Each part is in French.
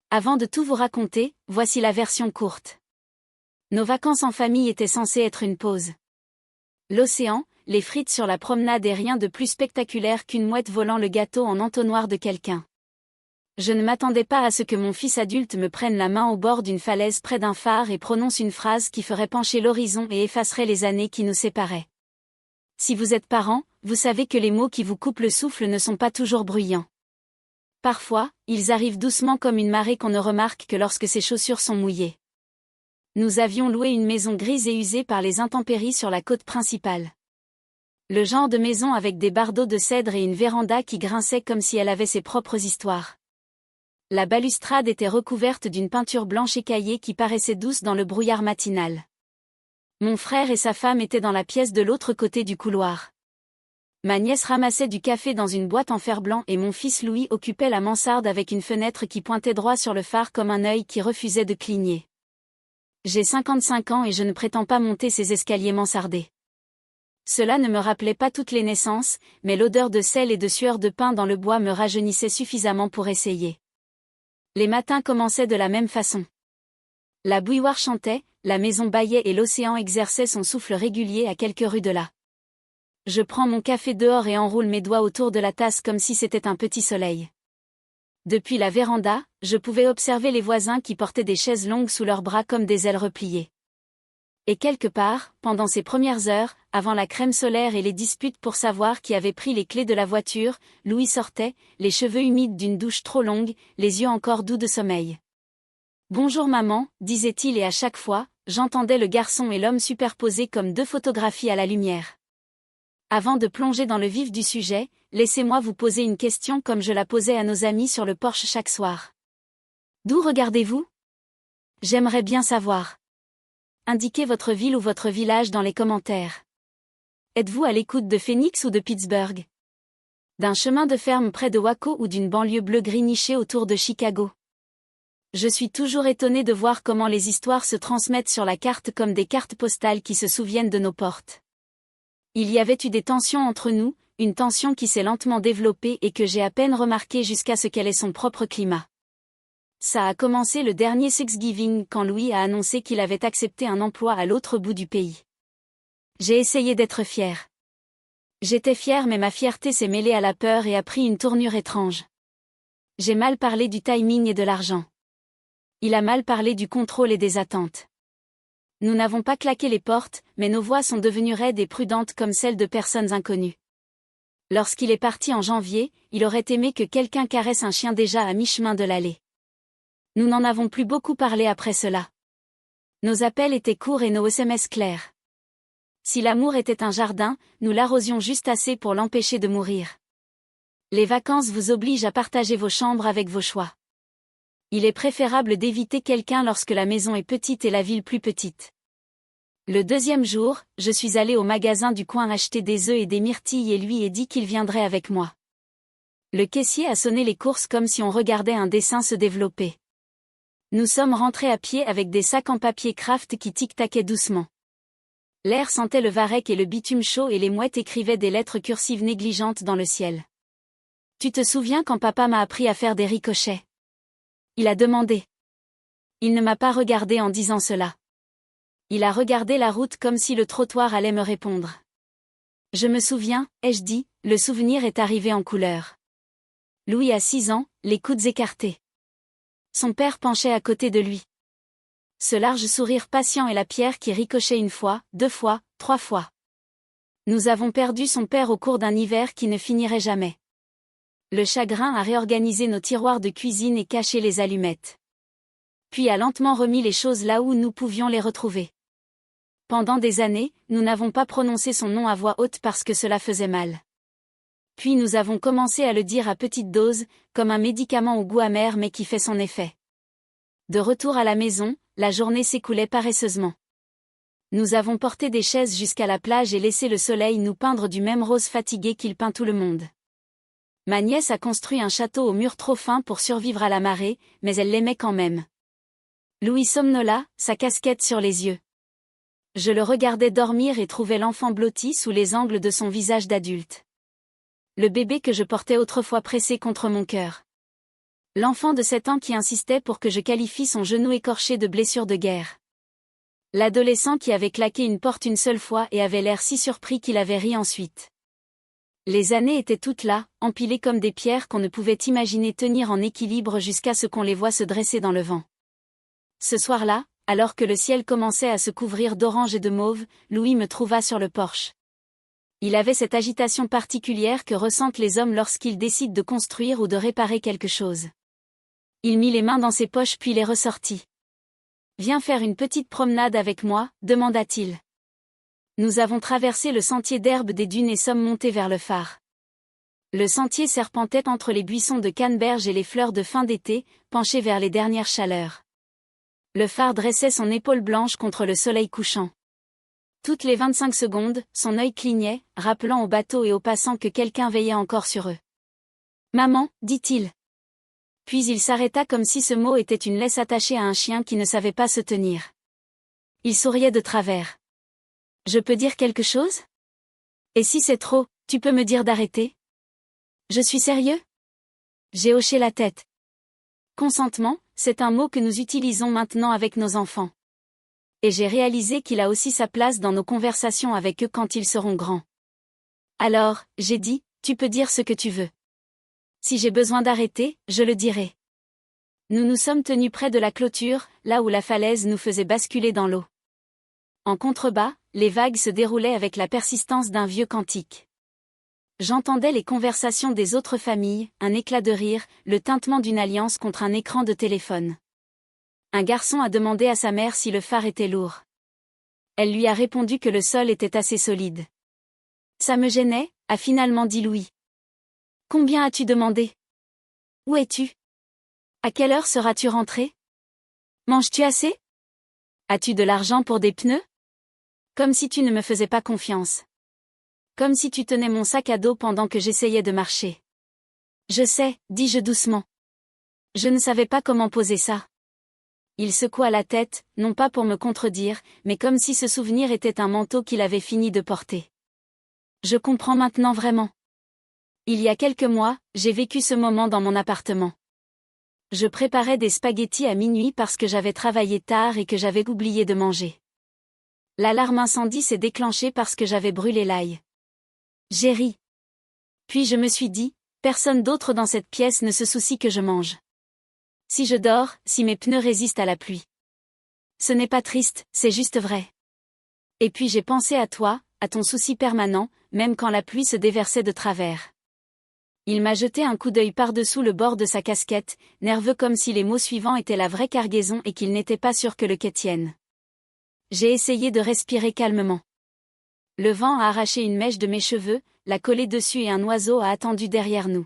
Avant de tout vous raconter, voici la version courte. Nos vacances en famille étaient censées être une pause. L'océan, les frites sur la promenade et rien de plus spectaculaire qu'une mouette volant le gâteau en entonnoir de quelqu'un. Je ne m'attendais pas à ce que mon fils adulte me prenne la main au bord d'une falaise près d'un phare et prononce une phrase qui ferait pencher l'horizon et effacerait les années qui nous séparaient. Si vous êtes parent, vous savez que les mots qui vous coupent le souffle ne sont pas toujours bruyants. Parfois, ils arrivent doucement comme une marée qu'on ne remarque que lorsque ses chaussures sont mouillées. Nous avions loué une maison grise et usée par les intempéries sur la côte principale. Le genre de maison avec des bardeaux de cèdre et une véranda qui grinçait comme si elle avait ses propres histoires. La balustrade était recouverte d'une peinture blanche écaillée qui paraissait douce dans le brouillard matinal. Mon frère et sa femme étaient dans la pièce de l'autre côté du couloir. Ma nièce ramassait du café dans une boîte en fer-blanc et mon fils Louis occupait la mansarde avec une fenêtre qui pointait droit sur le phare comme un œil qui refusait de cligner. J'ai 55 ans et je ne prétends pas monter ces escaliers mansardés. Cela ne me rappelait pas toutes les naissances, mais l'odeur de sel et de sueur de pain dans le bois me rajeunissait suffisamment pour essayer. Les matins commençaient de la même façon. La bouilloire chantait, la maison bâillait et l'océan exerçait son souffle régulier à quelques rues de là. Je prends mon café dehors et enroule mes doigts autour de la tasse comme si c'était un petit soleil. Depuis la véranda, je pouvais observer les voisins qui portaient des chaises longues sous leurs bras comme des ailes repliées. Et quelque part, pendant ces premières heures, avant la crème solaire et les disputes pour savoir qui avait pris les clés de la voiture, Louis sortait, les cheveux humides d'une douche trop longue, les yeux encore doux de sommeil. « Bonjour maman », disait-il et à chaque fois, j'entendais le garçon et l'homme superposés comme deux photographies à la lumière. Avant de plonger dans le vif du sujet, laissez-moi vous poser une question comme je la posais à nos amis sur le porche chaque soir. D'où regardez-vous? J'aimerais bien savoir. Indiquez votre ville ou votre village dans les commentaires. Êtes-vous à l'écoute de Phoenix ou de Pittsburgh? D'un chemin de ferme près de Waco ou d'une banlieue bleu-gris nichée autour de Chicago? Je suis toujours étonné de voir comment les histoires se transmettent sur la carte comme des cartes postales qui se souviennent de nos portes. Il y avait eu des tensions entre nous, une tension qui s'est lentement développée et que j'ai à peine remarquée jusqu'à ce qu'elle ait son propre climat. Ça a commencé le dernier Thanksgiving quand Louis a annoncé qu'il avait accepté un emploi à l'autre bout du pays. J'ai essayé d'être fière. J'étais fière mais ma fierté s'est mêlée à la peur et a pris une tournure étrange. J'ai mal parlé du timing et de l'argent. Il a mal parlé du contrôle et des attentes. Nous n'avons pas claqué les portes, mais nos voix sont devenues raides et prudentes comme celles de personnes inconnues. Lorsqu'il est parti en janvier, il aurait aimé que quelqu'un caresse un chien déjà à mi-chemin de l'allée. Nous n'en avons plus beaucoup parlé après cela. Nos appels étaient courts et nos SMS clairs. Si l'amour était un jardin, nous l'arrosions juste assez pour l'empêcher de mourir. Les vacances vous obligent à partager vos chambres avec vos choix. Il est préférable d'éviter quelqu'un lorsque la maison est petite et la ville plus petite. Le deuxième jour, je suis allée au magasin du coin acheter des œufs et des myrtilles et lui ai dit qu'il viendrait avec moi. Le caissier a sonné les courses comme si on regardait un dessin se développer. Nous sommes rentrés à pied avec des sacs en papier craft qui tic-taquaient doucement. L'air sentait le varech et le bitume chaud et les mouettes écrivaient des lettres cursives négligentes dans le ciel. Tu te souviens quand papa m'a appris à faire des ricochets? Il a demandé. Il ne m'a pas regardé en disant cela. Il a regardé la route comme si le trottoir allait me répondre. Je me souviens, ai-je dit, le souvenir est arrivé en couleur. Louis a 6 ans, les coudes écartés. Son père penchait à côté de lui. Ce large sourire patient et la pierre qui ricochait 1 fois, 2 fois, 3 fois. Nous avons perdu son père au cours d'un hiver qui ne finirait jamais. Le chagrin a réorganisé nos tiroirs de cuisine et caché les allumettes. Puis a lentement remis les choses là où nous pouvions les retrouver. Pendant des années, nous n'avons pas prononcé son nom à voix haute parce que cela faisait mal. Puis nous avons commencé à le dire à petite dose, comme un médicament au goût amer mais qui fait son effet. De retour à la maison, la journée s'écoulait paresseusement. Nous avons porté des chaises jusqu'à la plage et laissé le soleil nous peindre du même rose fatigué qu'il peint tout le monde. Ma nièce a construit un château au mur trop fin pour survivre à la marée, mais elle l'aimait quand même. Louis somnola, sa casquette sur les yeux. Je le regardais dormir et trouvais l'enfant blotti sous les angles de son visage d'adulte. Le bébé que je portais autrefois pressé contre mon cœur. L'enfant de 7 ans qui insistait pour que je qualifie son genou écorché de blessure de guerre. L'adolescent qui avait claqué une porte une seule fois et avait l'air si surpris qu'il avait ri ensuite. Les années étaient toutes là, empilées comme des pierres qu'on ne pouvait imaginer tenir en équilibre jusqu'à ce qu'on les voie se dresser dans le vent. Ce soir-là, alors que le ciel commençait à se couvrir d'orange et de mauve, Louis me trouva sur le porche. Il avait cette agitation particulière que ressentent les hommes lorsqu'ils décident de construire ou de réparer quelque chose. Il mit les mains dans ses poches puis les ressortit. « Viens faire une petite promenade avec moi » demanda-t-il. Nous avons traversé le sentier d'herbe des dunes et sommes montés vers le phare. Le sentier serpentait entre les buissons de canneberge et les fleurs de fin d'été, penchés vers les dernières chaleurs. Le phare dressait son épaule blanche contre le soleil couchant. Toutes les 25 secondes, son œil clignait, rappelant aux bateaux et aux passants que quelqu'un veillait encore sur eux. « Maman » dit-il. Puis il s'arrêta comme si ce mot était une laisse attachée à un chien qui ne savait pas se tenir. Il souriait de travers. « Je peux dire quelque chose ? Et si c'est trop, tu peux me dire d'arrêter ? Je suis sérieux ? » J'ai hoché la tête. Consentement, c'est un mot que nous utilisons maintenant avec nos enfants. Et j'ai réalisé qu'il a aussi sa place dans nos conversations avec eux quand ils seront grands. Alors, j'ai dit, tu peux dire ce que tu veux. Si j'ai besoin d'arrêter, je le dirai. Nous nous sommes tenus près de la clôture, là où la falaise nous faisait basculer dans l'eau. En contrebas, les vagues se déroulaient avec la persistance d'un vieux cantique. J'entendais les conversations des autres familles, un éclat de rire, le tintement d'une alliance contre un écran de téléphone. Un garçon a demandé à sa mère si le phare était lourd. Elle lui a répondu que le sol était assez solide. Ça me gênait, a finalement dit Louis. Combien as-tu demandé ? Où es-tu ? À quelle heure seras-tu rentré ? Manges-tu assez ? As-tu de l'argent pour des pneus ? Comme si tu ne me faisais pas confiance. Comme si tu tenais mon sac à dos pendant que j'essayais de marcher. Je sais, dis-je doucement. Je ne savais pas comment poser ça. Il secoua la tête, non pas pour me contredire, mais comme si ce souvenir était un manteau qu'il avait fini de porter. Je comprends maintenant vraiment. Il y a quelques mois, j'ai vécu ce moment dans mon appartement. Je préparais des spaghettis à minuit parce que j'avais travaillé tard et que j'avais oublié de manger. L'alarme incendie s'est déclenchée parce que j'avais brûlé l'ail. J'ai ri. Puis je me suis dit, personne d'autre dans cette pièce ne se soucie que je mange. Si je dors, si mes pneus résistent à la pluie. Ce n'est pas triste, c'est juste vrai. Et puis j'ai pensé à toi, à ton souci permanent, même quand la pluie se déversait de travers. Il m'a jeté un coup d'œil par-dessous le bord de sa casquette, nerveux comme si les mots suivants étaient la vraie cargaison et qu'il n'était pas sûr que le quai tienne. J'ai essayé de respirer calmement. Le vent a arraché une mèche de mes cheveux, l'a collée dessus et un oiseau a attendu derrière nous.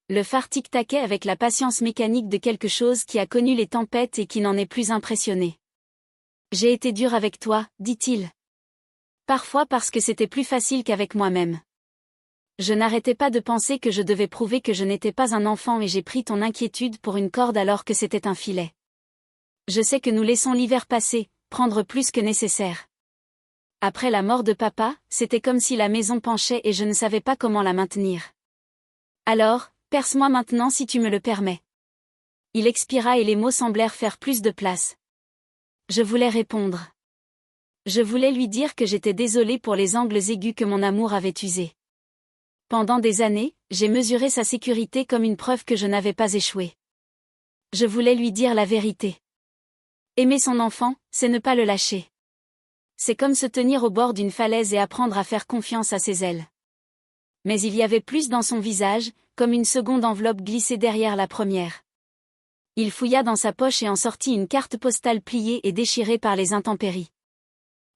Le phare tic-taquait avec la patience mécanique de quelque chose qui a connu les tempêtes et qui n'en est plus impressionné. J'ai été dur avec toi, dit-il. Parfois parce que c'était plus facile qu'avec moi-même. Je n'arrêtais pas de penser que je devais prouver que je n'étais pas un enfant et j'ai pris ton inquiétude pour une corde alors que c'était un filet. Je sais que nous laissons l'hiver passer, prendre plus que nécessaire. Après la mort de papa, c'était comme si la maison penchait et je ne savais pas comment la maintenir. Alors, perce-moi maintenant si tu me le permets. Il expira et les mots semblèrent faire plus de place. Je voulais répondre. Je voulais lui dire que j'étais désolée pour les angles aigus que mon amour avait usés. Pendant des années, j'ai mesuré sa sécurité comme une preuve que je n'avais pas échoué. Je voulais lui dire la vérité. Aimer son enfant, c'est ne pas le lâcher. C'est comme se tenir au bord d'une falaise et apprendre à faire confiance à ses ailes. Mais il y avait plus dans son visage, comme une seconde enveloppe glissée derrière la première. Il fouilla dans sa poche et en sortit une carte postale pliée et déchirée par les intempéries.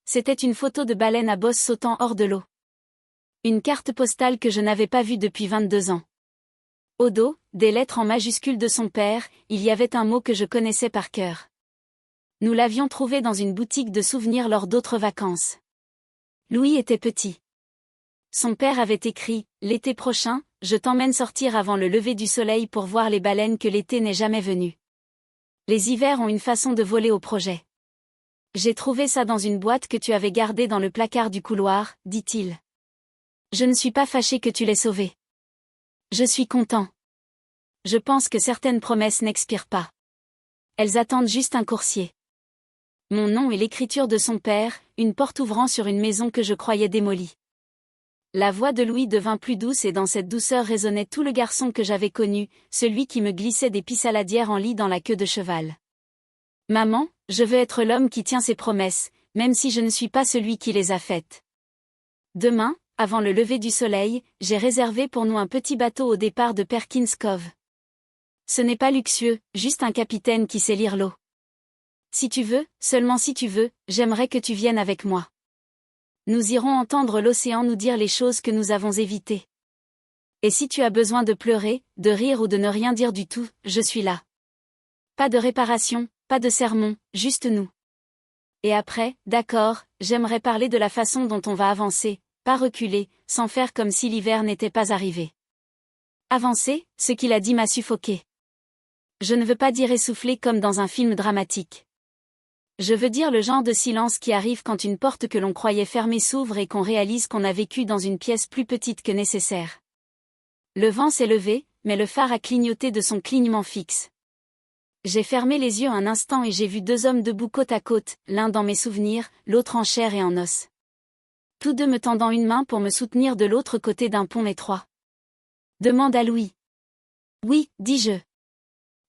C'était une photo de baleine à bosse sautant hors de l'eau. Une carte postale que je n'avais pas vue depuis 22 ans. Au dos, des lettres en majuscules de son père, il y avait un mot que je connaissais par cœur. Nous l'avions trouvé dans une boutique de souvenirs lors d'autres vacances. Louis était petit. Son père avait écrit « L'été prochain, je t'emmène sortir avant le lever du soleil pour voir les baleines que l'été n'est jamais venu. » Les hivers ont une façon de voler au projet. J'ai trouvé ça dans une boîte que tu avais gardée dans le placard du couloir, dit-il. Je ne suis pas fâché que tu l'aies sauvé. Je suis content. Je pense que certaines promesses n'expirent pas. Elles attendent juste un coursier. Mon nom et l'écriture de son père, une porte ouvrant sur une maison que je croyais démolie. La voix de Louis devint plus douce et dans cette douceur résonnait tout le garçon que j'avais connu, celui qui me glissait des pissaladières en lit dans la queue de cheval. Maman, je veux être l'homme qui tient ses promesses, même si je ne suis pas celui qui les a faites. Demain, avant le lever du soleil, j'ai réservé pour nous un petit bateau au départ de Perkins Cove. Ce n'est pas luxueux, juste un capitaine qui sait lire l'eau. Si tu veux, seulement si tu veux, j'aimerais que tu viennes avec moi. Nous irons entendre l'océan nous dire les choses que nous avons évitées. Et si tu as besoin de pleurer, de rire ou de ne rien dire du tout, je suis là. Pas de réparation, pas de sermon, juste nous. Et après, d'accord, j'aimerais parler de la façon dont on va avancer, pas reculer, sans faire comme si l'hiver n'était pas arrivé. Avancer, ce qu'il a dit m'a suffoqué. Je ne veux pas dire essoufflé comme dans un film dramatique. Je veux dire le genre de silence qui arrive quand une porte que l'on croyait fermée s'ouvre et qu'on réalise qu'on a vécu dans une pièce plus petite que nécessaire. Le vent s'est levé, mais le phare a clignoté de son clignement fixe. J'ai fermé les yeux un instant et j'ai vu deux hommes debout côte à côte, l'un dans mes souvenirs, l'autre en chair et en os. Tous deux me tendant une main pour me soutenir de l'autre côté d'un pont étroit. Demande à Louis. Oui, dis-je.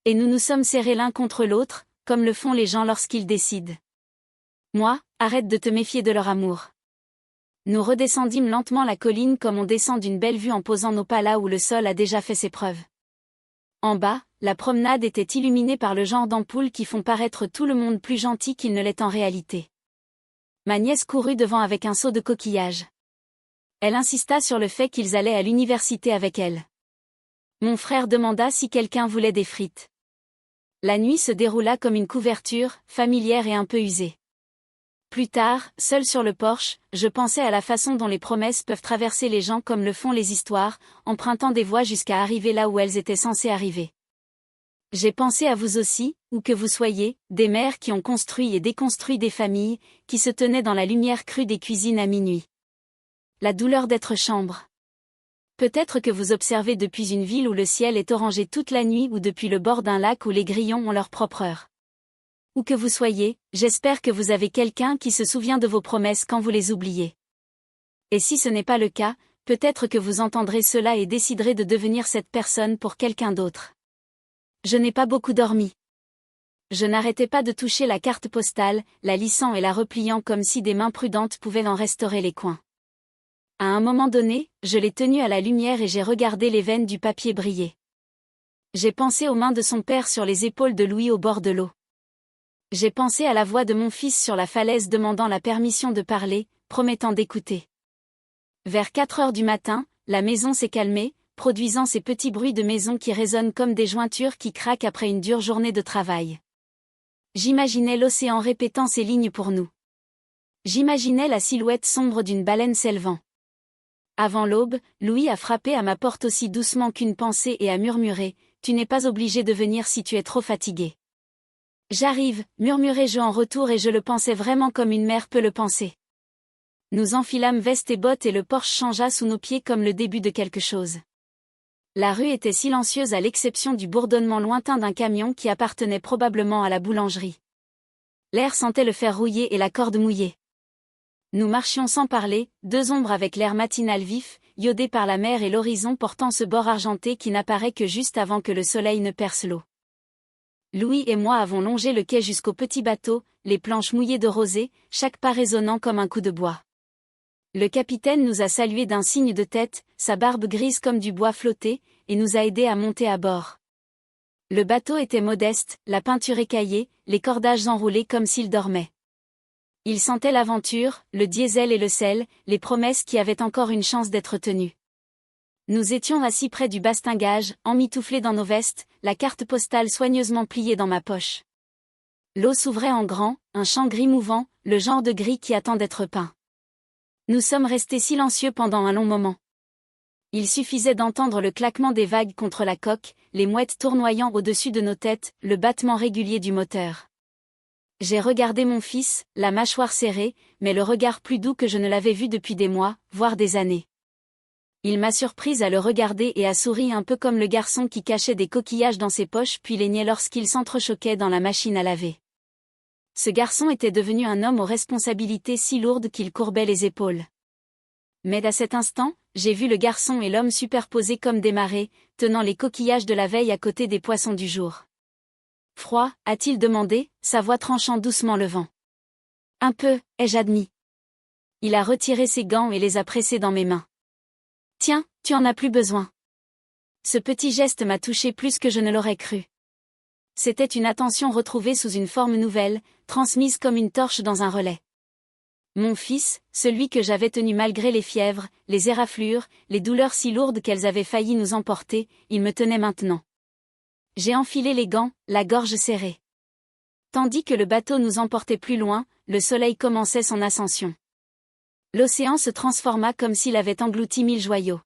Et nous nous sommes serrés l'un contre l'autre, comme le font les gens lorsqu'ils décident. Moi, arrête de te méfier de leur amour. Nous redescendîmes lentement la colline comme on descend d'une belle vue en posant nos pas là où le sol a déjà fait ses preuves. En bas, la promenade était illuminée par le genre d'ampoules qui font paraître tout le monde plus gentil qu'il ne l'est en réalité. Ma nièce courut devant avec un seau de coquillages. Elle insista sur le fait qu'ils allaient à l'université avec elle. Mon frère demanda si quelqu'un voulait des frites. La nuit se déroula comme une couverture, familière et un peu usée. Plus tard, seul sur le porche, je pensais à la façon dont les promesses peuvent traverser les gens comme le font les histoires, empruntant des voies jusqu'à arriver là où elles étaient censées arriver. J'ai pensé à vous aussi, où que vous soyez, des mères qui ont construit et déconstruit des familles, qui se tenaient dans la lumière crue des cuisines à minuit. La douleur d'être chambre. Peut-être que vous observez depuis une ville où le ciel est orangé toute la nuit ou depuis le bord d'un lac où les grillons ont leur propre heure. Où que vous soyez, j'espère que vous avez quelqu'un qui se souvient de vos promesses quand vous les oubliez. Et si ce n'est pas le cas, peut-être que vous entendrez cela et déciderez de devenir cette personne pour quelqu'un d'autre. Je n'ai pas beaucoup dormi. Je n'arrêtais pas de toucher la carte postale, la lissant et la repliant comme si des mains prudentes pouvaient en restaurer les coins. À un moment donné, je l'ai tenue à la lumière et j'ai regardé les veines du papier briller. J'ai pensé aux mains de son père sur les épaules de Louis au bord de l'eau. J'ai pensé à la voix de mon fils sur la falaise demandant la permission de parler, promettant d'écouter. Vers 4 heures du matin, la maison s'est calmée, produisant ces petits bruits de maison qui résonnent comme des jointures qui craquent après une dure journée de travail. J'imaginais l'océan répétant ces lignes pour nous. J'imaginais la silhouette sombre d'une baleine s'élevant. Avant l'aube, Louis a frappé à ma porte aussi doucement qu'une pensée et a murmuré « Tu n'es pas obligé de venir si tu es trop fatigué. » J'arrive, murmurai-je en retour et je le pensais vraiment comme une mère peut le penser. Nous enfilâmes veste et bottes et le porche changea sous nos pieds comme le début de quelque chose. La rue était silencieuse à l'exception du bourdonnement lointain d'un camion qui appartenait probablement à la boulangerie. L'air sentait le fer rouillé et la corde mouillée. Nous marchions sans parler, deux ombres avec l'air matinal vif, iodé par la mer et l'horizon portant ce bord argenté qui n'apparaît que juste avant que le soleil ne perce l'eau. Louis et moi avons longé le quai jusqu'au petit bateau, les planches mouillées de rosée, chaque pas résonnant comme un coup de bois. Le capitaine nous a salués d'un signe de tête, sa barbe grise comme du bois flottait, et nous a aidés à monter à bord. Le bateau était modeste, la peinture écaillée, les cordages enroulés comme s'il dormait. Il sentait l'aventure, le diesel et le sel, les promesses qui avaient encore une chance d'être tenues. Nous étions assis près du bastingage, emmitouflés dans nos vestes, la carte postale soigneusement pliée dans ma poche. L'eau s'ouvrait en grand, un champ gris mouvant, le genre de gris qui attend d'être peint. Nous sommes restés silencieux pendant un long moment. Il suffisait d'entendre le claquement des vagues contre la coque, les mouettes tournoyant au-dessus de nos têtes, le battement régulier du moteur. J'ai regardé mon fils, la mâchoire serrée, mais le regard plus doux que je ne l'avais vu depuis des mois, voire des années. Il m'a surprise à le regarder et a souri un peu comme le garçon qui cachait des coquillages dans ses poches puis les niait lorsqu'il s'entrechoquait dans la machine à laver. Ce garçon était devenu un homme aux responsabilités si lourdes qu'il courbait les épaules. Mais à cet instant, j'ai vu le garçon et l'homme superposés comme des marées, tenant les coquillages de la veille à côté des poissons du jour. Froid, a-t-il demandé, sa voix tranchant doucement le vent. Un peu, ai-je admis. Il a retiré ses gants et les a pressés dans mes mains. Tiens, tu en as plus besoin. Ce petit geste m'a touché plus que je ne l'aurais cru. C'était une attention retrouvée sous une forme nouvelle, transmise comme une torche dans un relais. Mon fils, celui que j'avais tenu malgré les fièvres, les éraflures, les douleurs si lourdes qu'elles avaient failli nous emporter, il me tenait maintenant. J'ai enfilé les gants, la gorge serrée. Tandis que le bateau nous emportait plus loin, le soleil commençait son ascension. L'océan se transforma comme s'il avait englouti 1000 joyaux.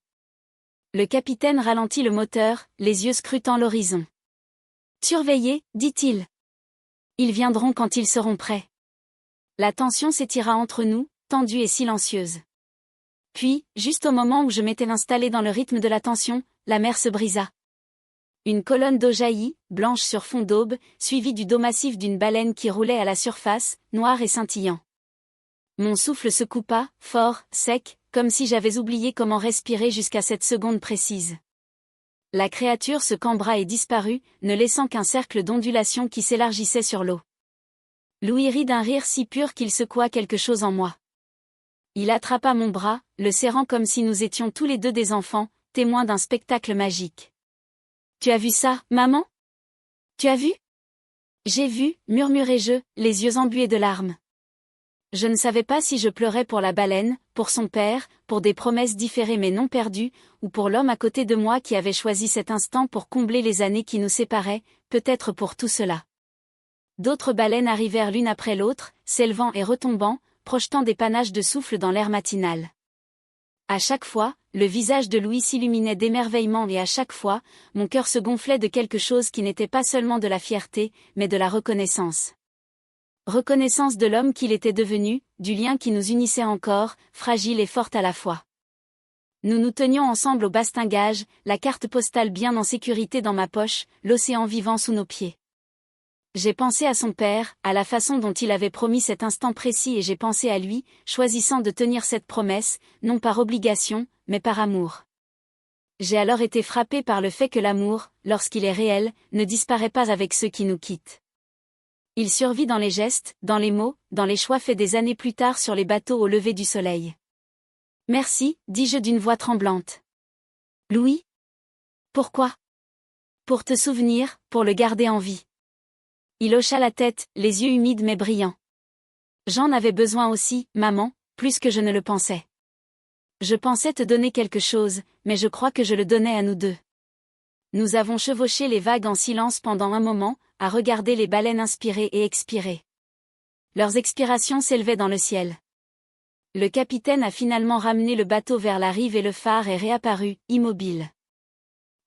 Le capitaine ralentit le moteur, les yeux scrutant l'horizon. Surveillez, dit-il. Ils viendront quand ils seront prêts. La tension s'étira entre nous, tendue et silencieuse. Puis, juste au moment où je m'étais installé dans le rythme de la tension, la mer se brisa. Une colonne d'eau jaillit, blanche sur fond d'aube, suivie du dos massif d'une baleine qui roulait à la surface, noir et scintillant. Mon souffle se coupa, fort, sec, comme si j'avais oublié comment respirer jusqu'à cette seconde précise. La créature se cambra et disparut, ne laissant qu'un cercle d'ondulations qui s'élargissait sur l'eau. Louis rit d'un rire si pur qu'il secoua quelque chose en moi. Il attrapa mon bras, le serrant comme si nous étions tous les deux des enfants, témoins d'un spectacle magique. « Tu as vu ça, maman ? Tu as vu ? » « J'ai vu, murmurai-je, les yeux embués de larmes. Je ne savais pas si je pleurais pour la baleine, pour son père, pour des promesses différées mais non perdues, ou pour l'homme à côté de moi qui avait choisi cet instant pour combler les années qui nous séparaient, peut-être pour tout cela. D'autres baleines arrivèrent l'une après l'autre, s'élevant et retombant, projetant des panaches de souffle dans l'air matinal. À chaque fois, le visage de Louis s'illuminait d'émerveillement et à chaque fois, mon cœur se gonflait de quelque chose qui n'était pas seulement de la fierté, mais de la reconnaissance. Reconnaissance de l'homme qu'il était devenu, du lien qui nous unissait encore, fragile et forte à la fois. Nous nous tenions ensemble au bastingage, la carte postale bien en sécurité dans ma poche, l'océan vivant sous nos pieds. J'ai pensé à son père, à la façon dont il avait promis cet instant précis et j'ai pensé à lui, choisissant de tenir cette promesse, non par obligation, mais par amour. J'ai alors été frappé par le fait que l'amour, lorsqu'il est réel, ne disparaît pas avec ceux qui nous quittent. Il survit dans les gestes, dans les mots, dans les choix faits des années plus tard sur les bateaux au lever du soleil. « Merci, dis-je d'une voix tremblante. »« Louis ? Pourquoi ? » ?»« Pour te souvenir, pour le garder en vie. » Il hocha la tête, les yeux humides mais brillants. « J'en avais besoin aussi, maman, plus que je ne le pensais. Je pensais te donner quelque chose, mais je crois que je le donnais à nous deux. » Nous avons chevauché les vagues en silence pendant un moment, à regarder les baleines inspirer et expirer. Leurs expirations s'élevaient dans le ciel. Le capitaine a finalement ramené le bateau vers la rive et le phare est réapparu, immobile.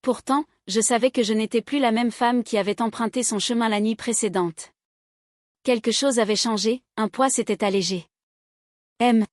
Pourtant, je savais que je n'étais plus la même femme qui avait emprunté son chemin la nuit précédente. Quelque chose avait changé, un poids s'était allégé. M.